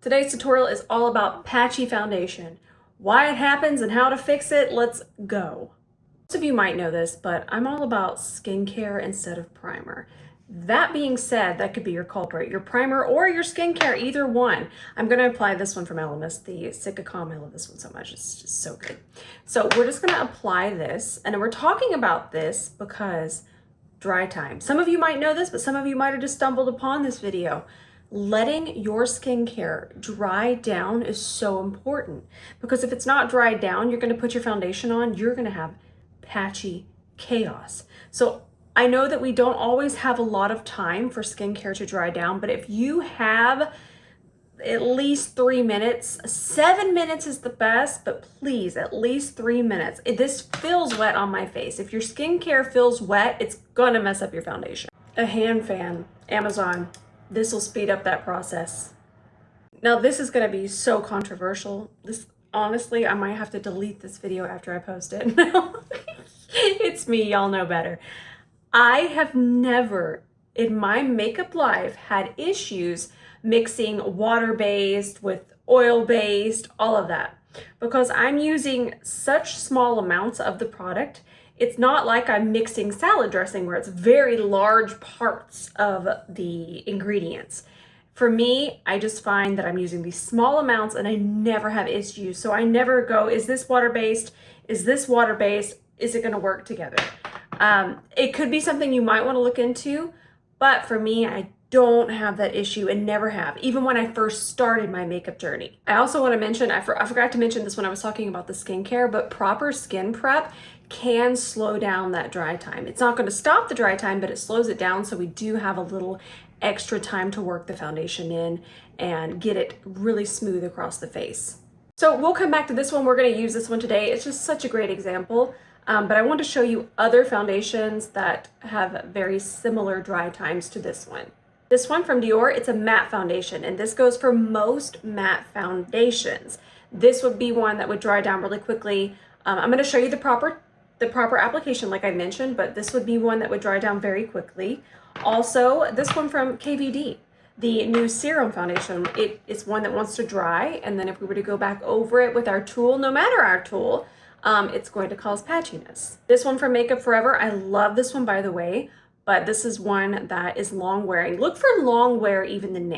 Today's tutorial is all about patchy foundation, why it happens and how to fix it. Let's go. Most of you might know this, but I'm all about skincare instead of primer. That being said, that could be your culprit, your primer or your skincare, either one. I'm going to apply this one from Elemis, the Cica Calm. I love this one so much. It's just so good. So we're just going to apply this, and we're talking about this because dry time. Some of you might know this, but some of you might have just stumbled upon this video. Letting your skincare dry down is so important, because if it's not dried down, you're going to put your foundation on, you're going to have patchy chaos. So I know that we don't always have a lot of time for skincare to dry down, but if you have at least 3 minutes, 7 minutes is the best, but please, at least 3 minutes. This feels wet on my face. If your skincare feels wet, it's gonna mess up your foundation. A hand fan, Amazon. This will speed up that process. Now this is gonna be so controversial. This, honestly, I might have to delete this video after I post it. It's me, y'all know better. I have never in my makeup life had issues mixing water-based with oil-based, all of that. Because I'm using such small amounts of the product, it's not like I'm mixing salad dressing where it's very large parts of the ingredients. For me, I just find that I'm using these small amounts and I never have issues. So I never go, is this water-based? Is this water-based? Is it gonna work together? It could be something you might wanna look into, but for me, I don't have that issue and never have, even when I first started my makeup journey. I also want to mention, I forgot to mention this when I was talking about the skincare, but proper skin prep can slow down that dry time. It's not going to stop the dry time, but it slows it down, so we do have a little extra time to work the foundation in and get it really smooth across the face. So we'll come back to this one. We're going to use this one today. It's just such a great example. But I want to show you other foundations that have very similar dry times to this one. This one from Dior, it's a matte foundation, and this goes for most matte foundations. This would be one that would dry down really quickly. I'm going to show you the proper application like I mentioned, but this would be one that would dry down very quickly. Also, this one from KVD, the new serum foundation, it is one that wants to dry, and then if we were to go back over it with our tool, no matter our tool, it's going to cause patchiness. This one from Makeup Forever, I love this one, by the way. But this is one that is long wearing. Look for long wear even in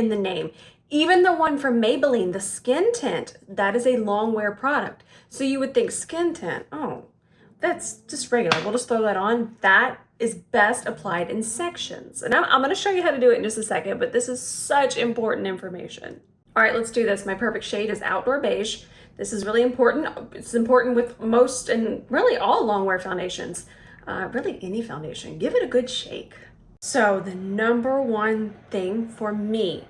the name. Even the one from Maybelline, the skin tint, that is a long wear product. So you would think skin tint, oh, that's just regular. We'll just throw that on. That is best applied in sections. And I'm gonna show you how to do it in just a second, but this is such important information. All right, let's do this. My perfect shade is Outdoor Beige. This is really important. It's important with most and really all long wear foundations. Really any foundation, give it a good shake. So the number one thing for me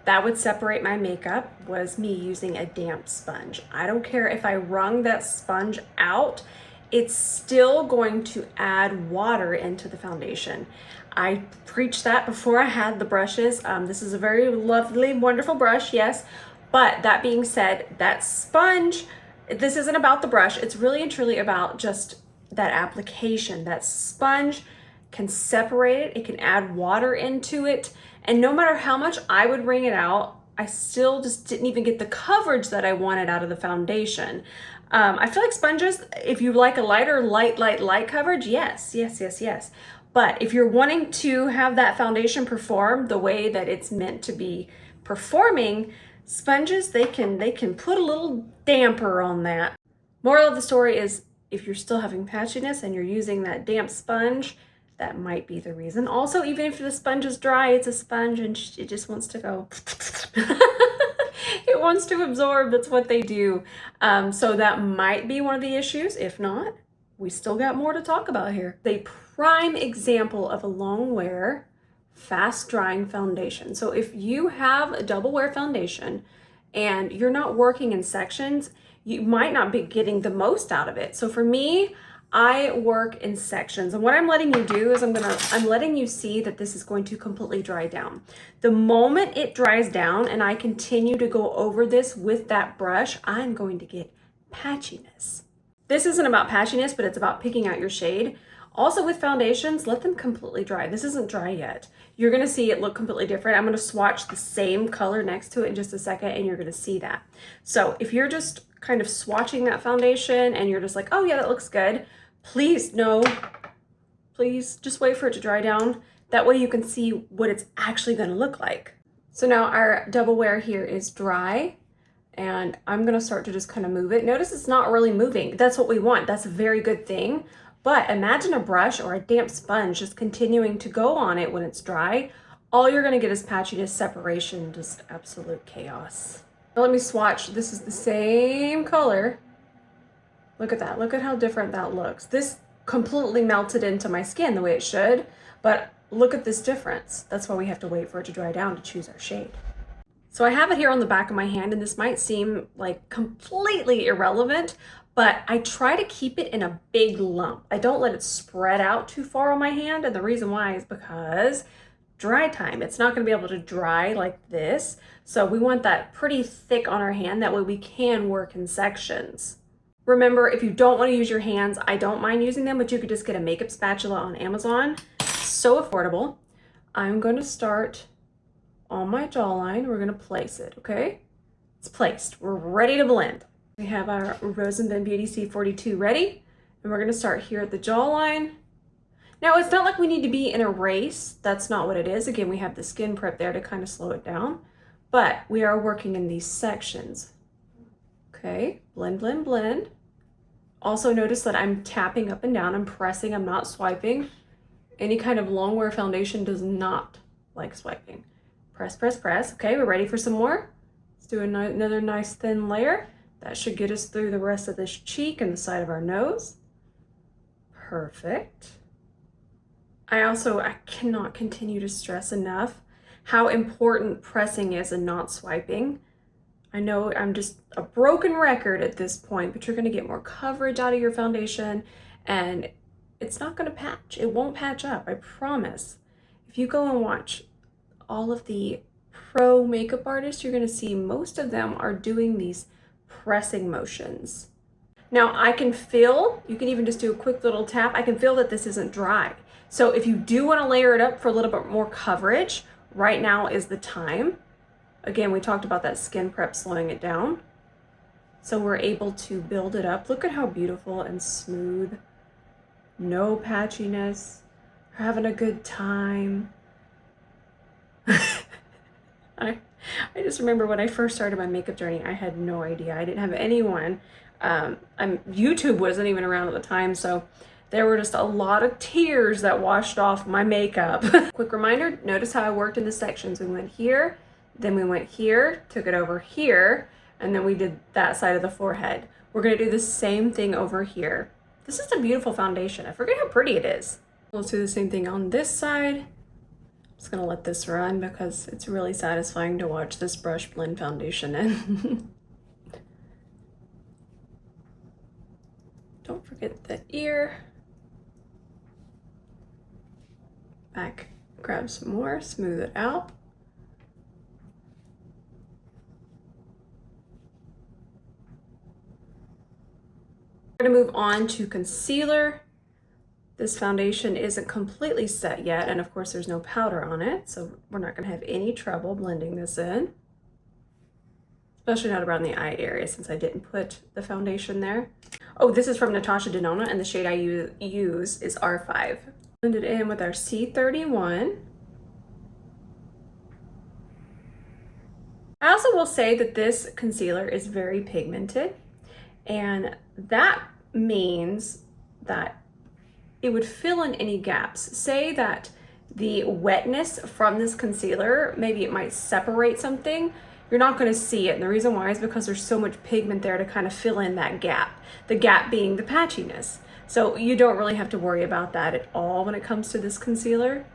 that would separate my makeup was me using a damp sponge. I don't care if I wrung that sponge out, it's still going to add water into the foundation. I preached that before I had the brushes. This is a very lovely, wonderful brush, yes. But that being said, that sponge, this isn't about the brush. It's really and truly about just that application. That sponge can separate it, it can add water into it, and no matter how much I would wring it out, I still just didn't even get the coverage that I wanted out of the foundation. I feel like sponges, if you like a lighter, light coverage, yes. But if you're wanting to have that foundation perform the way that it's meant to be performing, sponges, they can put a little damper on that. Moral of the story is, if you're still having patchiness and you're using that damp sponge, that might be the reason. Also, even if the sponge is dry, it's a sponge and it just wants to go. It wants to absorb, that's what they do. So that might be one of the issues. If not, we still got more to talk about here. The prime example of a long wear, fast drying foundation. So if you have a double wear foundation and you're not working in sections, you might not be getting the most out of it. So for me, I work in sections, and what I'm letting you do is I'm letting you see that this is going to completely dry down. The moment it dries down and I continue to go over this with that brush, I'm going to get patchiness. This isn't about patchiness, but it's about picking out your shade. Also with foundations, let them completely dry. This isn't dry yet. You're gonna see it look completely different. I'm gonna swatch the same color next to it in just a second and you're gonna see that. So if you're just kind of swatching that foundation and you're just like, oh yeah, that looks good, please just wait for it to dry down. That way you can see what it's actually gonna look like. So now our double wear here is dry and I'm gonna start to just kind of move it. Notice it's not really moving. That's what we want. That's a very good thing. But imagine a brush or a damp sponge just continuing to go on it when it's dry. All you're gonna get is patchiness, separation, just absolute chaos. Now let me swatch. This is the same color. Look at that. Look at how different that looks. This completely melted into my skin the way it should, but look at this difference. That's why we have to wait for it to dry down to choose our shade. So I have it here on the back of my hand, and this might seem like completely irrelevant, but I try to keep it in a big lump. I don't let it spread out too far on my hand, and the reason why is because dry time. It's not going to be able to dry like this, so we want that pretty thick on our hand. That way we can work in sections. Remember, if you don't want to use your hands, I don't mind using them, but you could just get a makeup spatula on Amazon. So affordable. I'm going to start on my jawline. We're going to place it, okay? It's placed. We're ready to blend. We have our Rose & Bend Beauty C42 ready, and we're going to start here at the jawline. Now, it's not like we need to be in a race. That's not what it is. Again, we have the skin prep there to kind of slow it down, but we are working in these sections. Okay, blend, blend, blend. Also notice that I'm tapping up and down. I'm pressing, I'm not swiping. Any kind of long wear foundation does not like swiping. Press, press, press. Okay, we're ready for some more. Let's do another nice thin layer. That should get us through the rest of this cheek and the side of our nose. Perfect. I cannot continue to stress enough how important pressing is and not swiping. I know I'm just a broken record at this point, but you're gonna get more coverage out of your foundation and it's not gonna patch. It won't patch up, I promise. If you go and watch all of the pro makeup artists, you're gonna see most of them are doing these pressing motions. Now I can feel, you can even just do a quick little tap, I can feel that this isn't dry. So if you do wanna layer it up for a little bit more coverage, right now is the time. Again, we talked about that skin prep slowing it down. So we're able to build it up. Look at how beautiful and smooth. No patchiness. We're having a good time. I just remember when I first started my makeup journey, I had no idea. I didn't have anyone. YouTube wasn't even around at the time, so there were just a lot of tears that washed off my makeup. Quick reminder, notice how I worked in the sections. We went here, then we went here, took it over here, and then we did that side of the forehead. We're gonna do the same thing over here. This is a beautiful foundation. I forget how pretty it is. Let's do the same thing on this side. I'm just gonna let this run because it's really satisfying to watch this brush blend foundation in. Don't forget the ear. Back, grab some more, smooth it out. We're gonna move on to concealer. This foundation isn't completely set yet, and of course there's no powder on it, so we're not gonna have any trouble blending this in. Especially not around the eye area since I didn't put the foundation there. Oh, this is from Natasha Denona, and the shade I use is R5. Blend it in with our C31. I also will say that this concealer is very pigmented, and that means that it would fill in any gaps. Say that the wetness from this concealer, maybe it might separate something, you're not gonna see it. And the reason why is because there's so much pigment there to kind of fill in that gap. The gap being the patchiness. So you don't really have to worry about that at all when it comes to this concealer.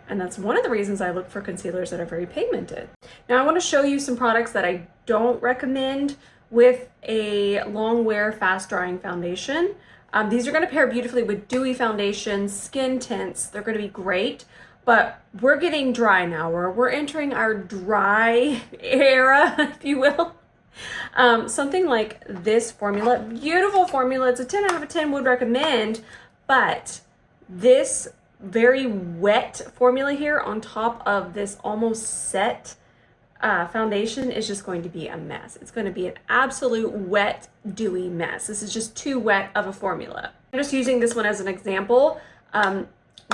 And that's one of the reasons I look for concealers that are very pigmented. Now I wanna show you some products that I don't recommend with a long wear, fast drying foundation. These are gonna pair beautifully with dewy foundations, skin tints. They're gonna be great, but we're getting dry now. We're entering our dry era, if you will. Something like this formula, beautiful formula. It's a 10 out of 10 would recommend, but this very wet formula here on top of this almost set foundation is just going to be a mess. It's going to be an absolute wet, dewy mess. This is just too wet of a formula. I'm just using this one as an example.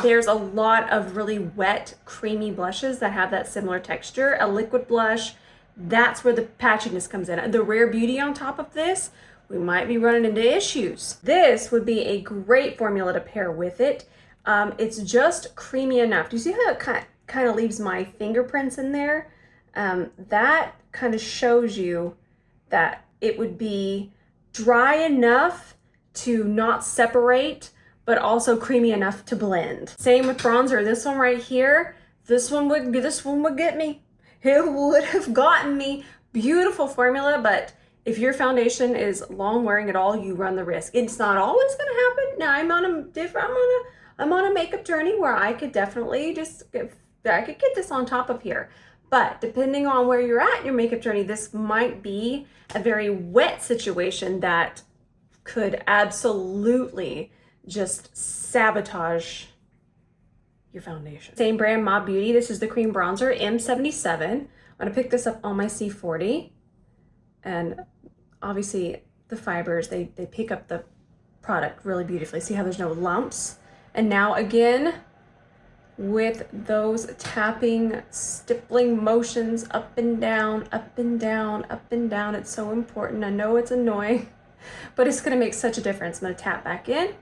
There's a lot of really wet, creamy blushes that have that similar texture. A liquid blush, that's where the patchiness comes in. The Rare Beauty on top of this, we might be running into issues. This would be a great formula to pair with it. It's just creamy enough. Do you see how it kind of leaves my fingerprints in there? That kind of shows you that it would be dry enough to not separate, but also creamy enough to blend. Same with bronzer. This one right here, this one would get me. It would have gotten me. Beautiful formula, but if your foundation is long wearing at all, you run the risk. It's not always going to happen. Now I'm on a makeup journey where I could definitely I could get this on top of here. But depending on where you're at in your makeup journey, this might be a very wet situation that could absolutely just sabotage your foundation. Same brand, Mob Beauty. This is the cream bronzer M77. I'm gonna pick this up on my C40. And obviously the fibers, they pick up the product really beautifully. See how there's no lumps? And now again, with those tapping, stippling motions up and down, up and down, up and down. It's so important. I know it's annoying, but it's gonna make such a difference. I'm gonna tap back in.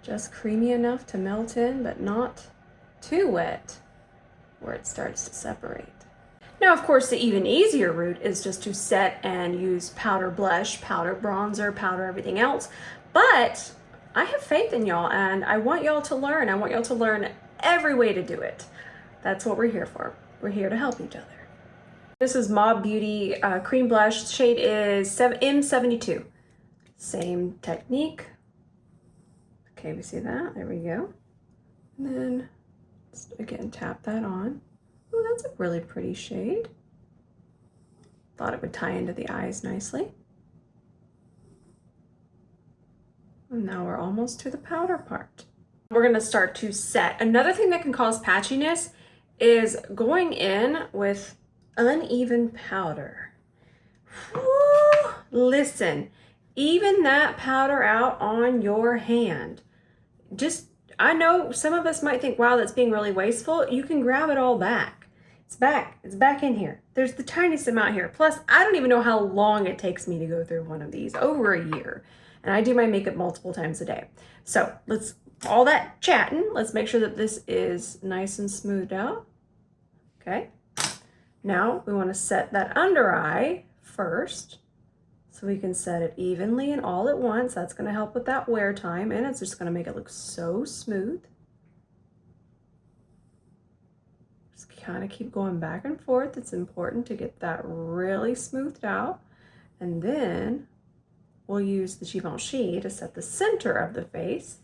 Just creamy enough to melt in, but not too wet where it starts to separate. Now, of course, the even easier route is just to set and use powder blush, powder bronzer, powder everything else. But I have faith in y'all and I want y'all to learn. I want y'all to learn every way to do it. That's what we're here for. We're here to help each other. This is Mob Beauty cream blush. Shade is M72. Same technique. Okay, we see that. There we go. And then, just again, tap that on. Oh, that's a really pretty shade. Thought it would tie into the eyes nicely. And now we're almost to the powder part. We're gonna start to set. Another thing that can cause patchiness is going in with uneven powder. Woo! Listen, even that powder out on your hand. I know some of us might think, wow, that's being really wasteful. You can grab it all back. It's back in here. There's the tiniest amount here. Plus, I don't even know how long it takes me to go through one of these, over a year. And I do my makeup multiple times a day. So all that chatting, let's make sure that this is nice and smoothed out. Okay. Now we want to set that under eye first so we can set it evenly and all at once. That's going to help with that wear time and it's just going to make it look so smooth. Just kind of keep going back and forth. It's important to get that really smoothed out. And then we'll use the Givenchy to set the center of the face.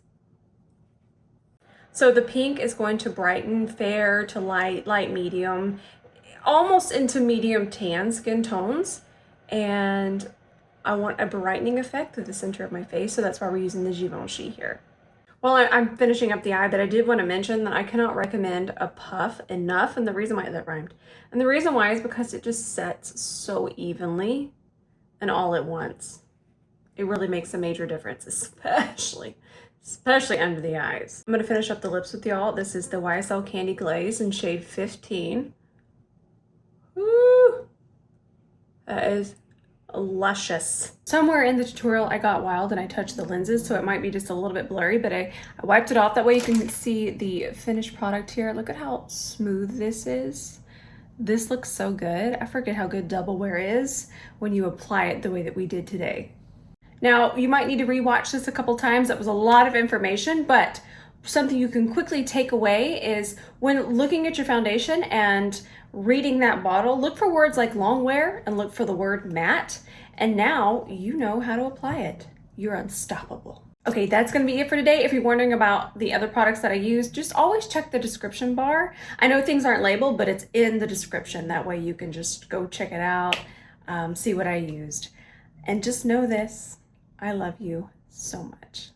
So the pink is going to brighten fair to light, light medium, almost into medium tan skin tones. And I want a brightening effect through the center of my face, so that's why we're using the Givenchy here. Well, I'm finishing up the eye, but I did want to mention that I cannot recommend a puff enough, and the reason why that rhymed. And the reason why is because it just sets so evenly and all at once. It really makes a major difference, especially under the eyes. I'm gonna finish up the lips with y'all. This is the YSL Candy Glaze in shade 15. Woo! That is luscious. Somewhere in the tutorial I got wild and I touched the lenses, so it might be just a little bit blurry, but I wiped it off. That way you can see the finished product here. Look at how smooth this is. This looks so good. I forget how good double wear is when you apply it the way that we did today. Now, you might need to rewatch this a couple times. That was a lot of information, but something you can quickly take away is when looking at your foundation and reading that bottle, look for words like long wear and look for the word matte. And now you know how to apply it. You're unstoppable. Okay, that's gonna be it for today. If you're wondering about the other products that I use, just always check the description bar. I know things aren't labeled, but it's in the description. That way you can just go check it out, see what I used. And just know this, I love you so much.